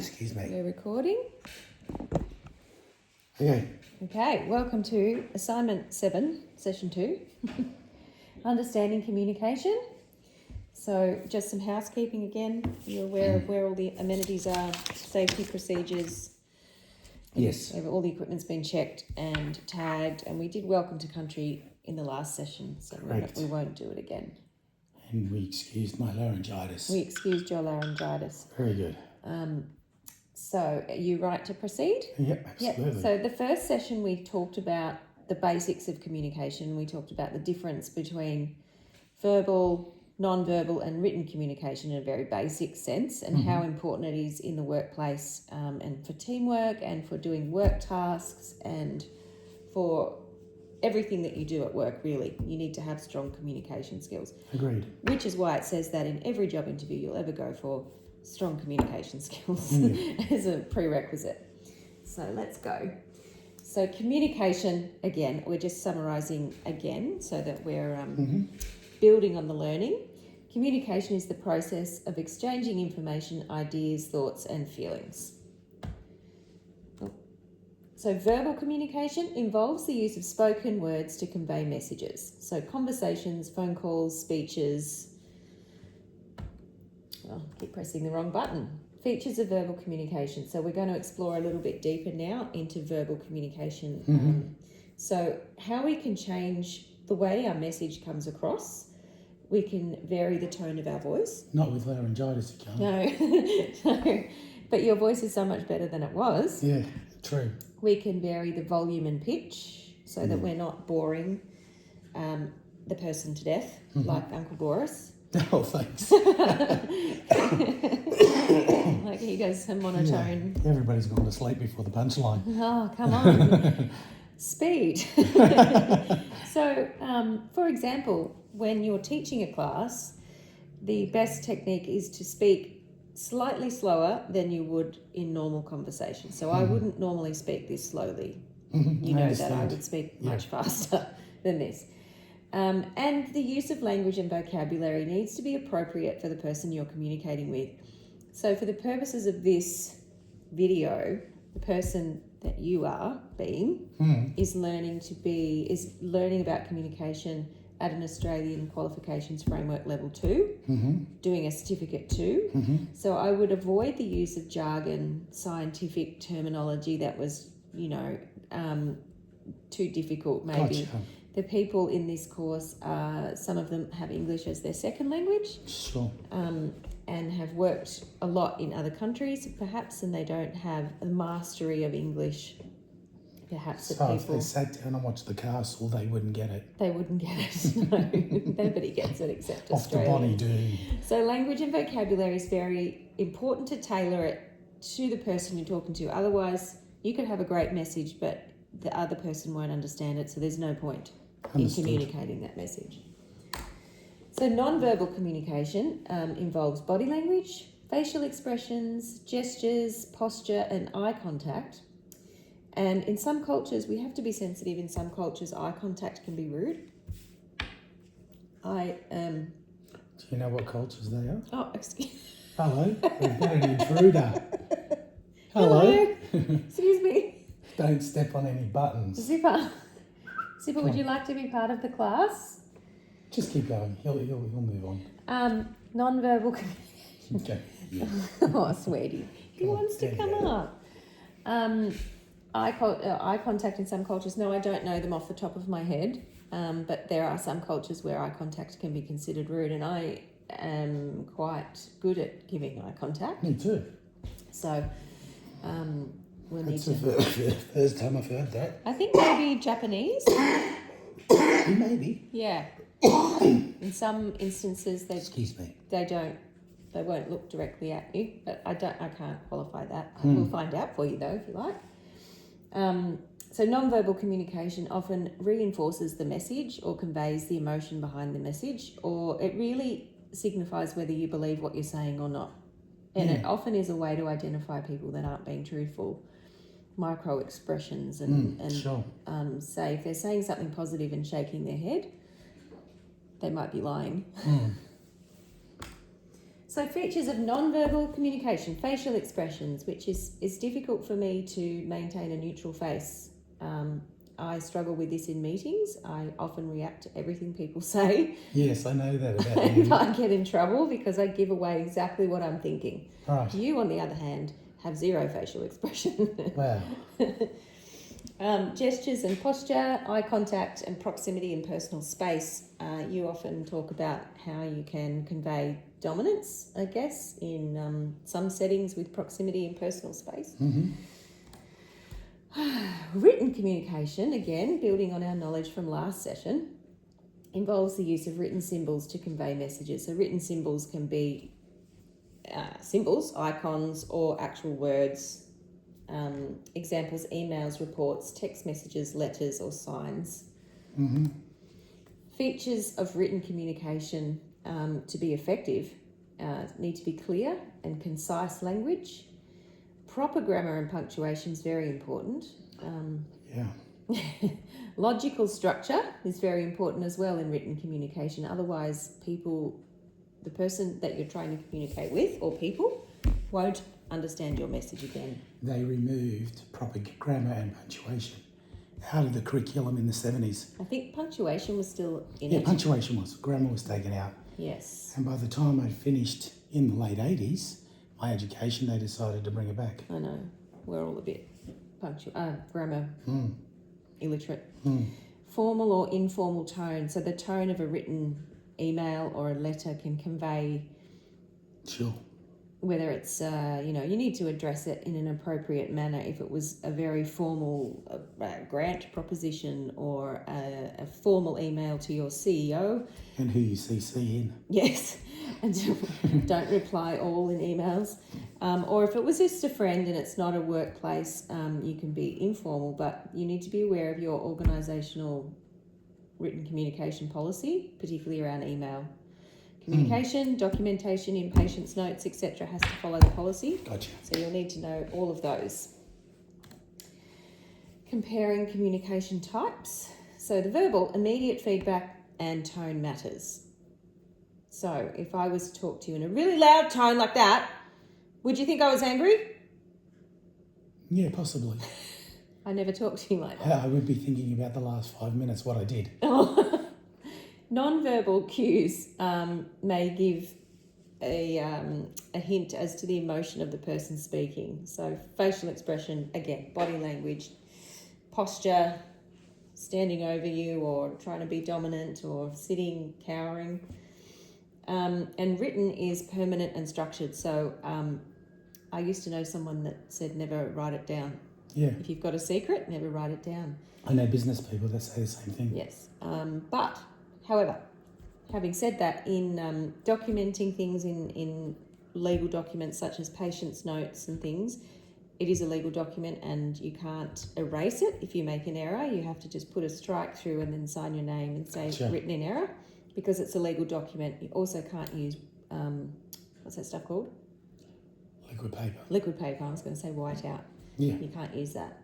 Excuse me. We're recording. Okay, welcome to assignment 7, session 2, understanding communication. So just some housekeeping again. You're aware of where all the amenities are, safety procedures. Yes. All the equipment's been checked and tagged, and we did welcome to country in the last session, so we won't do it again. And we excused my laryngitis. We excused your laryngitis. Very good. So are you right to proceed? Yep, absolutely. Yep. So the first session we talked about the basics of communication. We talked about the difference between verbal, non-verbal and written communication in a very basic sense, and how important it is in the workplace and for teamwork and for doing work tasks and for everything that you do at work, really. You need to have strong communication skills. Agreed. Which is why it says that in every job interview you'll ever go for, strong communication skills as a prerequisite. So let's go. So communication, again, we're just summarising again so that we're building on the learning. Communication is the process of exchanging information, ideas, thoughts and feelings. So verbal communication involves the use of spoken words to convey messages. So conversations, phone calls, speeches. Oh, keep pressing the wrong button. Features of verbal communication. So we're going to explore a little bit deeper now into verbal communication. So how we can change the way our message comes across. We can vary the tone of our voice. Not with laryngitis, you can't. No. But your voice is so much better than it was. Yeah, true. We can vary the volume and pitch so that we're not boring the person to death, like Uncle Boris. Oh, thanks. Like he goes a monotone. Yeah, everybody's gone to sleep before the punchline. Oh, come on. Speed. So, for example, when you're teaching a class, the best technique is to speak slightly slower than you would in normal conversation. So I wouldn't normally speak this slowly. You know that I would speak much faster than this. And the use of language and vocabulary needs to be appropriate for the person you're communicating with. So for the purposes of this video, the person that you are being is learning about communication at an Australian Qualifications Framework Level 2, doing a Certificate 2. So I would avoid the use of jargon, scientific terminology that was, too difficult maybe. Gotcha. The people in this course, some of them have English as their second language. Sure. And have worked a lot in other countries, perhaps, and they don't have a mastery of English. Perhaps so if they sat down and watched The Castle, they wouldn't get it. They wouldn't get it. No, nobody gets it except Off Australia. the bonny do. So language and vocabulary is very important to tailor it to the person you're talking to. Otherwise, you could have a great message, but the other person won't understand it, so there's no point in communicating that message. So non-verbal communication involves body language, facial expressions, gestures, posture, and eye contact. And in some cultures, we have to be sensitive. In some cultures, eye contact can be rude. Do you know what cultures they are? Oh, excuse me. Hello, we've got an intruder. Hello. Excuse me. Don't step on any buttons. Zipper, would you like to be part of the class? Just keep going. He'll move on. Non-verbal communication. Okay. Yeah. Oh, sweetie. He wants to come up. Eye contact in some cultures. No, I don't know them off the top of my head. But there are some cultures where eye contact can be considered rude, and I am quite good at giving eye contact. Me too. So we'll need That's to... the first time I've heard that. I think maybe Japanese. Maybe. Yeah. In some instances, Excuse me. they won't look directly at you, but I can't qualify that. We'll find out for you though, if you like. So non-verbal communication often reinforces the message or conveys the emotion behind the message, or it really signifies whether you believe what you're saying or not. And it often is a way to identify people that aren't being truthful. Micro expressions and sure. Say if they're saying something positive and shaking their head, they might be lying. So features of non-verbal communication, facial expressions, which is difficult for me to maintain a neutral face. I struggle with this in meetings. I often react to everything people say. Yes, I know that about And you. I get in trouble because I give away exactly what I'm thinking. Right. You, on the other hand, have zero facial expression. Wow. Gestures and posture, eye contact and proximity in personal space. You often talk about how you can convey dominance, I guess, in some settings with proximity in personal space. Mm-hmm. Written communication, again, building on our knowledge from last session, involves the use of written symbols to convey messages. So written symbols can be symbols, icons, or actual words. Examples: emails, reports, text messages, letters, or signs. Mm-hmm. Features of written communication to be effective need to be clear and concise language. Proper grammar and punctuation is very important. Yeah. Logical structure is very important as well in written communication. Otherwise, the person that you're trying to communicate with, or people, won't understand your message again. They removed proper grammar and punctuation out of the curriculum in the 70s. I think punctuation was still in Yeah, it. punctuation was. Grammar was taken out. Yes. And by the time I finished in the late 80s, my education, they decided to bring it back. I know. We're all a bit grammar illiterate. Formal or informal tone. So the tone of a written email or a letter can convey Sure. whether it's, you need to address it in an appropriate manner. If it was a very formal grant proposition or a formal email to your CEO. And who you CC in. Yes, and don't reply all in emails. Or if it was just a friend and it's not a workplace, you can be informal, but you need to be aware of your organisational written communication policy, particularly around email. Communication, documentation, in-patient's notes, etc. has to follow the policy. Gotcha. So you'll need to know all of those. Comparing communication types. So the verbal, immediate feedback and tone matters. So if I was to talk to you in a really loud tone like that, would you think I was angry? Yeah, possibly. I never talk to you like that. I would be thinking about the last 5 minutes, what I did. Non-verbal cues may give a hint as to the emotion of the person speaking. So facial expression, again, body language, posture, standing over you or trying to be dominant or sitting, cowering. And written is permanent and structured. So I used to know someone that said never write it down. Yeah. If you've got a secret, never write it down. I know business people that say the same thing. Yes. But, however, having said that, in documenting things in legal documents such as patient's notes and things, it is a legal document and you can't erase it. If you make an error, you have to just put a strike through and then sign your name and say Gotcha. Written in error, because it's a legal document. You also can't use, what's that stuff called? Liquid paper. Liquid paper. I was going to say whiteout. Yeah. You can't use that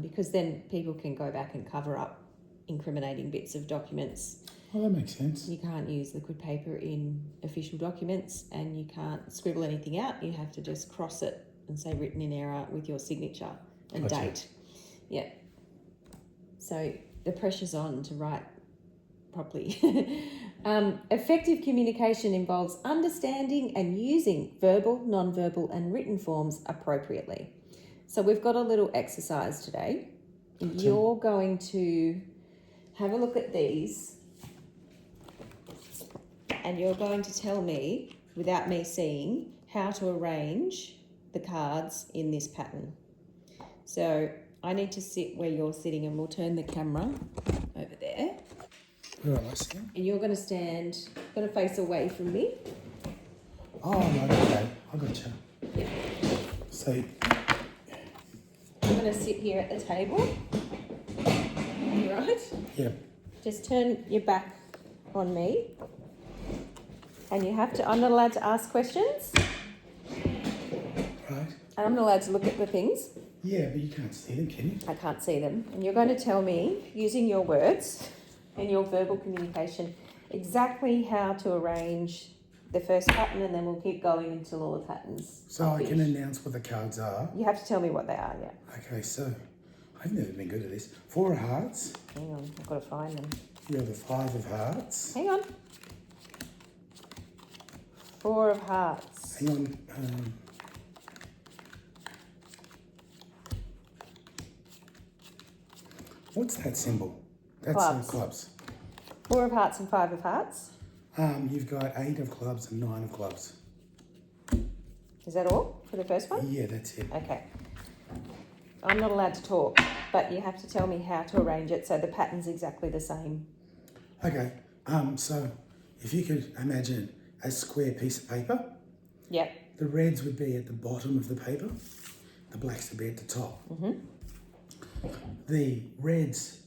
because then people can go back and cover up incriminating bits of documents. Well, that makes sense. You can't use liquid paper in official documents and you can't scribble anything out. You have to just cross it and say written in error with your signature and Gotcha. date. Yeah. So the pressure's on to write properly. Effective communication involves understanding and using verbal, non-verbal and written forms appropriately. So we've got a little exercise today. Gotcha. You're going to have a look at these and you're going to tell me, without me seeing, how to arrange the cards in this pattern. So I need to sit where you're sitting and we'll turn the camera over there. Where am I sitting? And you're going to face away from me. Oh, right, okay. I gotcha. Yeah. So, I'm going to sit here at the table. Right? yeah. Just turn your back on me. And you have to, I'm not allowed to ask questions. Right. And I'm not allowed to look at the things. Yeah, but you can't see them, can you? I can't see them. And you're going to tell me, using your words and your verbal communication, exactly how to arrange the first pattern, and then we'll keep going until all the patterns. So are I can finished. announce what the cards are. You have to tell me what they are. Yeah. Okay, so I've never been good at this. 4 of hearts. Hang on, I've got to find them. You have the 5 of hearts. Hang on. 4 of hearts. Hang on. What's that symbol? That's Clubs. Clubs. 4 of hearts and 5 of hearts. You've got 8 of clubs and 9 of clubs. Is that all for the first one? Yeah, that's it. Okay. I'm not allowed to talk, but you have to tell me how to arrange it so the pattern's exactly the same. Okay. So if you could imagine a square piece of paper, Yep. the reds would be at the bottom of the paper, the blacks would be at the top. The reds,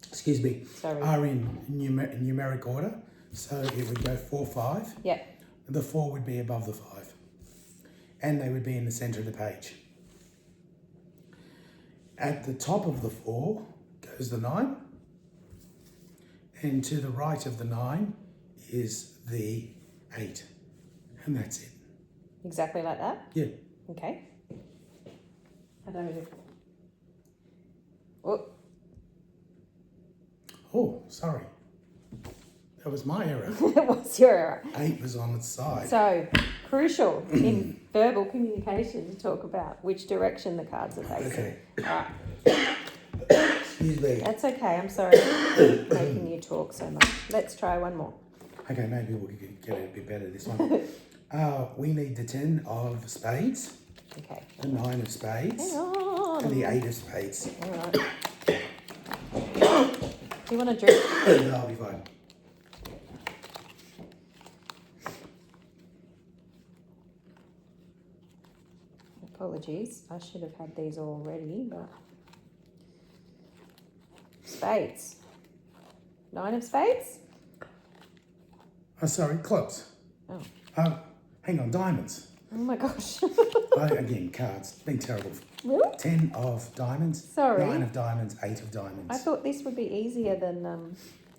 excuse me, Sorry. are in numeric order. So it would go 4, 5. Yep. The 4 would be above the 5. And they would be in the centre of the page. At the top of the 4 goes the 9. And to the right of the 9 is the 8. And that's it. Exactly like that? Yeah. Okay. I don't know. Oh, Oh, sorry. That was my error. what's your error? 8 was on its side. So, crucial in verbal communication to talk about which direction the cards are facing. Okay. All right. Excuse me. That's okay. I'm sorry for making you talk so much. Let's try one more. Okay, maybe we'll get it a bit better this one. We need the 10 of spades, Okay. the 9 of spades, Hang on. and the 8 of spades. All right. Do you want a drink? No, I'll be fine. Apologies. I should have had these already, but spades. 9 of spades? Oh, sorry, clubs. Oh. Hang on, diamonds. Oh my gosh. Again, cards. Been terrible. Really? 10 of diamonds. Sorry. 9 of diamonds, 8 of diamonds. I thought this would be easier than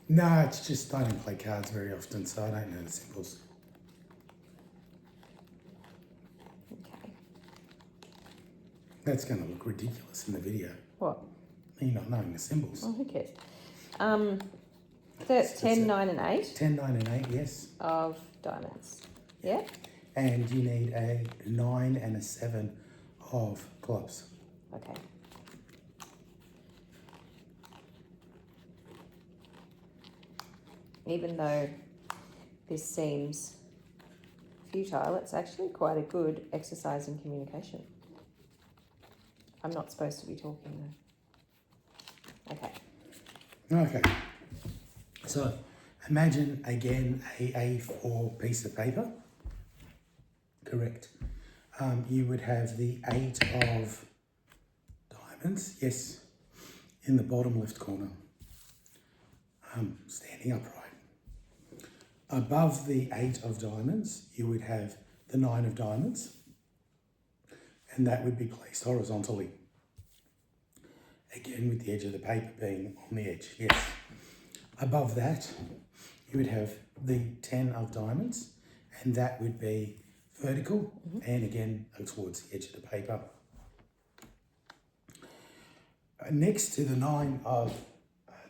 No, it's just I don't play cards very often, so I don't know the symbols. okay. That's going to look ridiculous in the video. What? Me not knowing the symbols. Oh, who cares? That's 10, 9 and 8 10, 9 and 8, yes. of diamonds. Yeah? And you need a 9 and a 7 of clubs. Okay. Even though this seems futile, it's actually quite a good exercise in communication. I'm not supposed to be talking though. Okay. Okay. So imagine again a A4 piece of paper. Correct. You would have the 8 of diamonds, yes, in the bottom left corner, standing upright. Above the 8 of diamonds, you would have the 9 of diamonds, and that would be placed horizontally. Again, with the edge of the paper being on the edge, yes. Above that, you would have the 10 of diamonds, and that would be vertical, and again, towards the edge of the paper. Next to the 9 of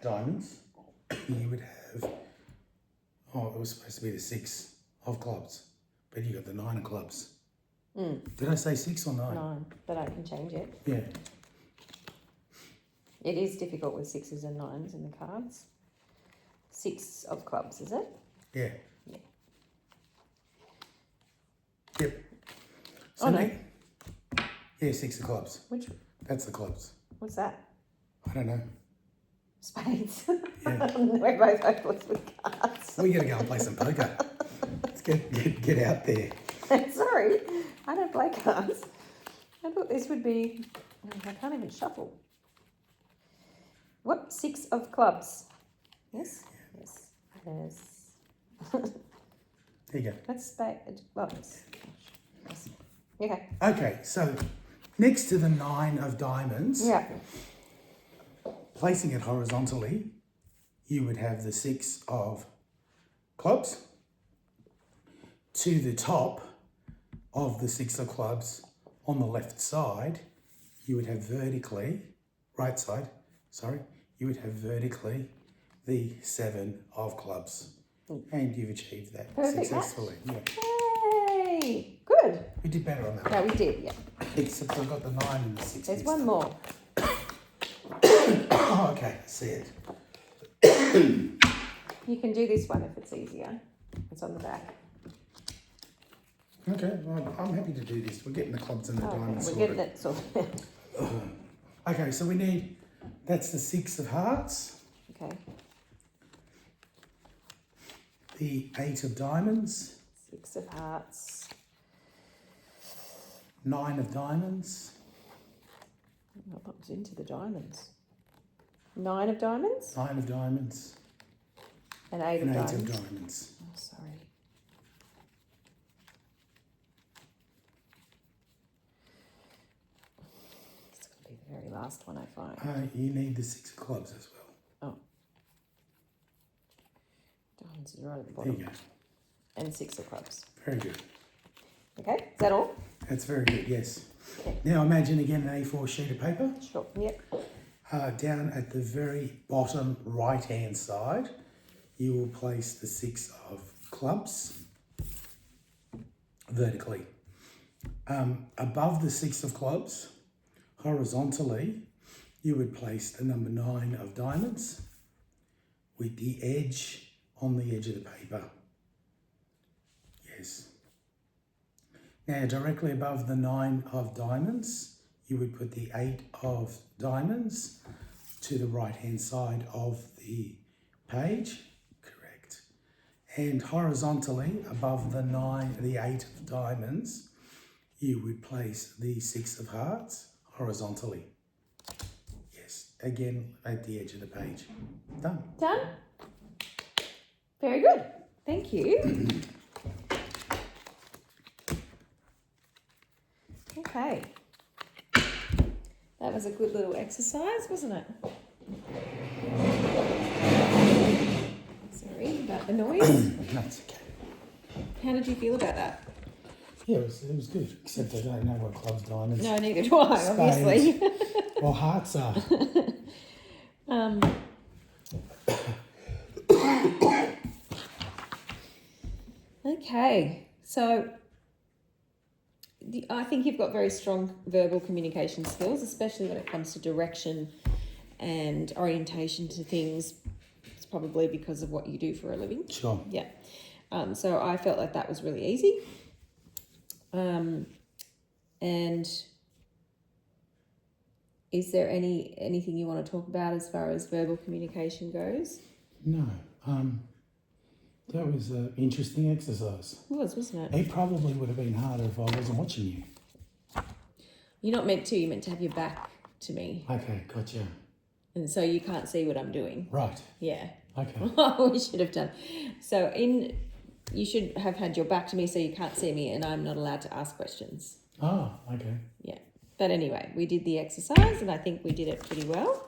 diamonds, you would have, it was supposed to be the 6 of clubs, but you got the 9 of clubs. Did I say 6 or 9? 9, but I can change it. Yeah. It is difficult with 6s and 9s in the cards. 6 of clubs, is it? Yeah. Yeah. Yep. So Oh, no. Yeah, 6 of clubs. Which? That's the clubs. What's that? I don't know. Spades. Yeah. We're both hopeless with cards. We gotta go and play some poker. Let's get out there. Sorry, I don't play cards. I thought this would be. I can't even shuffle. What? 6 of clubs. Yes? Yes. Yes. There you go. That's spade. Well, yes. Okay. Okay, so next to the 9 of diamonds, Yeah. placing it horizontally, you would have the 6 of clubs. To the top of the 6 of clubs on the left side, you would have vertically, right side, sorry, you would have vertically the 7 of clubs. And you've achieved that Perfect successfully. Yeah. Yay! Good. We did better on that. No, we did, yeah. Except I've got the 9 and the 6. There's one more. Oh, okay, I see it. You can do this one if it's easier. It's on the back. Okay, well, I'm happy to do this. We're getting the clubs and the diamonds We're sorted. getting it sorted. Okay, so we need, that's the 6 of hearts, Okay. the 8 of diamonds, 6 of hearts. 9 of diamonds, What was into the diamonds? 9 of diamonds 9 of diamonds, and 8 and of 8 diamonds. of diamonds. Oh, sorry. It's going to be the very last one I find. You need the 6 of clubs as well. Diamonds is right at the There bottom. you go. And 6 of clubs. Very good. Okay, is that all? That's very good, yes. Okay. Now imagine again an A4 sheet of paper. Sure. Yep. Down at the very bottom right-hand side, you will place the 6 of clubs vertically. Above the 6 of clubs, horizontally, you would place the number 9 of diamonds with the edge on the edge of the paper. Yes. Now, directly above the 9 of diamonds, you would put the 8 of diamonds to the right-hand side of the page. Correct. And horizontally above the 8 of diamonds, you would place the 6 of hearts horizontally. Yes, again at the edge of the page. Done. Done? Very good. Thank you. Okay. That was a good little exercise, wasn't it? Sorry about the noise. That's okay. How did you feel about that? Yeah, it was good, except I don't know what clubs, diamonds, No, neither do I, obviously. or hearts are. Okay, so I think you've got very strong verbal communication skills, especially when it comes to direction and orientation to things. It's probably because of what you do for a living. Sure. Yeah. So I felt like that was really easy. And is there anything you want to talk about as far as verbal communication goes? No. That was an interesting exercise. It was, wasn't it? It probably would have been harder if I wasn't watching you. You're not meant to. You're meant to have your back to me. Okay, gotcha. And so you can't see what I'm doing. Right. Yeah. Okay. We should have done. So you should have had your back to me so you can't see me and I'm not allowed to ask questions. Oh, okay. Yeah. But anyway, we did the exercise and I think we did it pretty well.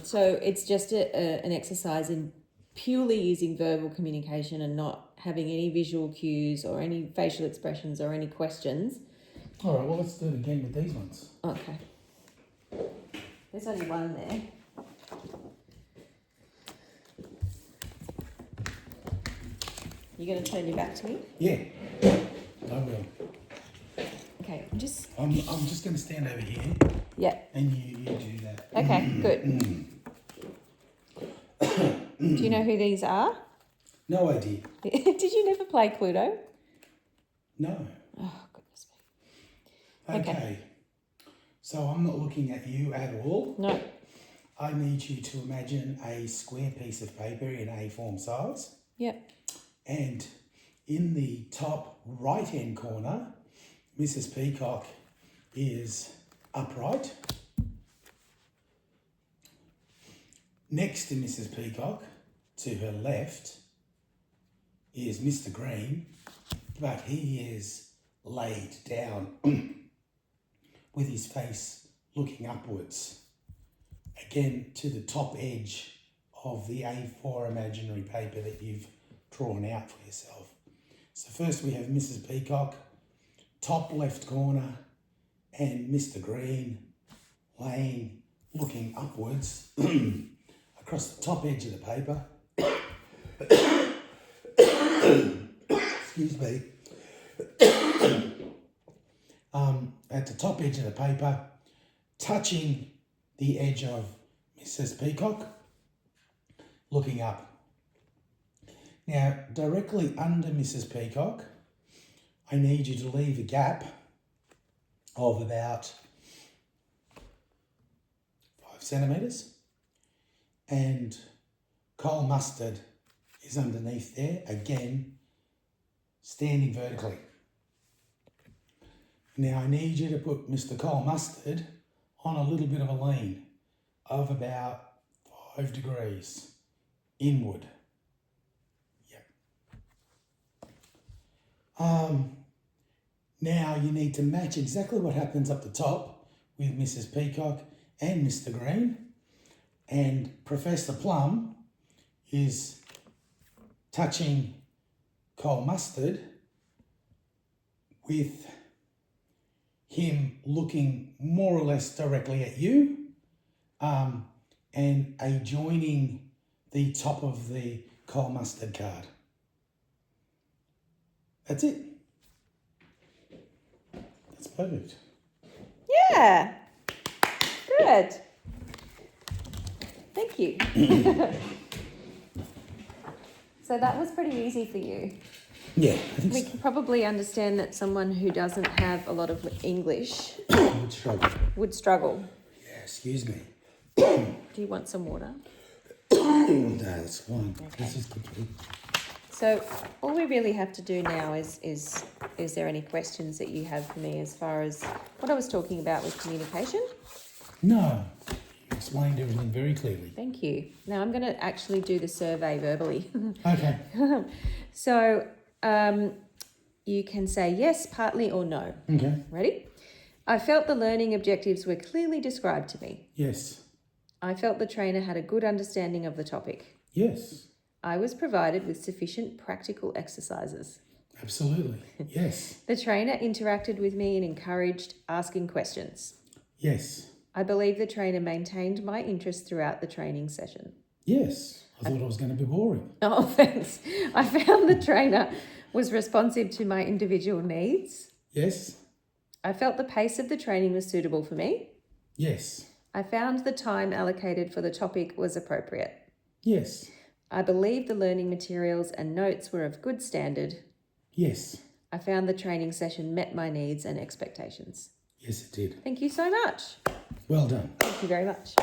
So it's just an exercise in purely using verbal communication and not having any visual cues or any facial expressions or any questions. All right, well, let's do it again with these ones. Okay. There's only one there. You're going to turn your back to me? Yeah, I will. Okay, I'm just going to stand over here. Yeah. And you do that. Okay, good. Do you know who these are? No idea. Did you never play Cluedo? No. Oh, goodness me. Okay. So I'm not looking at you at all. No. I need you to imagine a square piece of paper in A4 size. Yep. And in the top right-hand corner, Mrs. Peacock is upright. Next to Mrs. Peacock, to her left, is Mr. Green, but he is laid down with his face looking upwards. Again, to the top edge of the A4 imaginary paper that you've drawn out for yourself. So first we have Mrs. Peacock, top left corner, and Mr. Green looking upwards across the top edge of the paper. Excuse me. At the top edge of the paper, touching the edge of Mrs. Peacock, looking up. Now, directly under Mrs. Peacock, I need you to leave a gap of about 5 centimetres, and coal mustard is underneath there, again, standing vertically. Now I need you to put Mr. Coal Mustard on a little bit of a lean of about 5 degrees inward. Yep. Now you need to match exactly what happens up the top with Mrs. Peacock and Mr. Green, and Professor Plum is touching Coal Mustard with him looking more or less directly at you, and joining the top of the Coal Mustard card. That's it. That's perfect. Yeah. Good. Thank you. So that was pretty easy for you. Yeah, I think We so. can probably understand that someone who doesn't have a lot of English Would struggle. would struggle. Yeah, excuse me. Do you want some water? No, that's fine. This is complete. So all we really have to do now is there any questions that you have for me as far as what I was talking about with communication? No, you explained everything very clearly. Thank you. Now I'm going to actually do the survey verbally. Okay. So you can say yes, partly, or no. Okay. Ready? I felt the learning objectives were clearly described to me. Yes. I felt the trainer had a good understanding of the topic. Yes. I was provided with sufficient practical exercises. Absolutely. Yes. The trainer interacted with me and encouraged asking questions. Yes. I believe the trainer maintained my interest throughout the training session. Yes. I thought it was going to be boring. Oh, thanks. I found the trainer was responsive to my individual needs. Yes. I felt the pace of the training was suitable for me. Yes. I found the time allocated for the topic was appropriate. Yes. I believe the learning materials and notes were of good standard. Yes. I found the training session met my needs and expectations. Yes, it did. Thank you so much. Well done. Thank you very much.